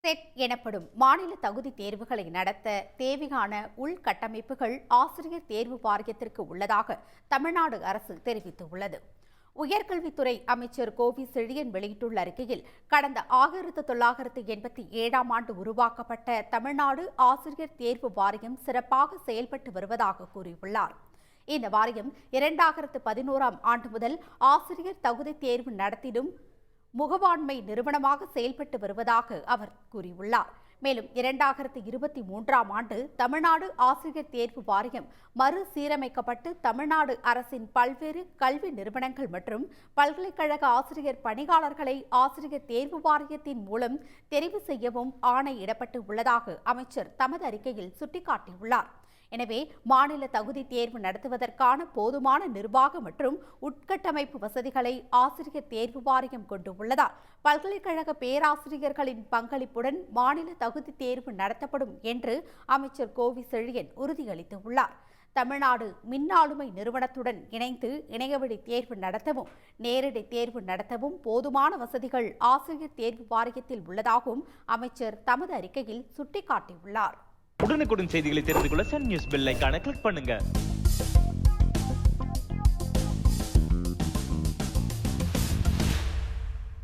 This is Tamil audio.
செட் எனப்படும் மாநில தகுதி தேர்வுகளை நடத்த தேவையான உள்கட்டமைப்புகள் ஆசிரியர் தேர்வு வாரியத்திற்கு உள்ளதாக தமிழ்நாடு அரசு தெரிவித்துள்ளது. உயர்கல்வித்துறை அமைச்சர் கோவி செழியன் வெளியிட்டுள்ள அறிக்கையில், கடந்த 1987ஆம் ஆண்டு உருவாக்கப்பட்ட தமிழ்நாடு ஆசிரியர் தேர்வு வாரியம் சிறப்பாக செயல்பட்டு வருவதாக கூறியுள்ளார். இந்த வாரியம் 2011ஆம் ஆண்டு முதல் ஆசிரியர் தகுதி தேர்வு நடத்திடும் முகவாண்மை நிறுவனமாக செயல்பட்டு வருவதாக அவர் கூறியுள்ளார். மேலும் 2023ஆம் ஆண்டு தமிழ்நாடு ஆசிரியர் தேர்வு வாரியம் மறுசீரமைக்கப்பட்டு தமிழ்நாடு அரசின் பல்வேறு கல்வி நிறுவனங்கள் மற்றும் பல்கலைக்கழக ஆசிரியர் பணியாளர்களை ஆசிரியர் தேர்வு வாரியத்தின் மூலம் தெரிவு செய்யவும் ஆணையிடப்பட்டு உள்ளதாக அமைச்சர் தமது அறிக்கையில் சுட்டிக்காட்டியுள்ளார். எனவே மாநில தகுதி தேர்வு நடத்துவதற்கான போதுமான நிர்வாக மற்றும் உட்கட்டமைப்பு வசதிகளை ஆசிரியர் தேர்வு வாரியம் கொண்டுள்ளதால் பல்கலைக்கழக பேராசிரியர்களின் பங்களிப்புடன் மாநில தகுதி தேர்வு நடத்தப்படும் என்று அமைச்சர் கோவி செழியன் உறுதியளித்துள்ளார். தமிழ்நாடு மின்னாளுமை நிறுவனத்துடன் இணைந்து இணையவழி தேர்வு நடத்தவும் நேரடி தேர்வு நடத்தவும் போதுமான வசதிகள் ஆசிரியர் தேர்வு வாரியத்தில் உள்ளதாகவும் அமைச்சர் தமது அறிக்கையில் சுட்டிக்காட்டியுள்ளார். உடனுக்குடன் செய்திகளை தெரிந்து கொள்ள சன் நியூஸ் பெல் ஐகானை கிளிக் பண்ணுங்க.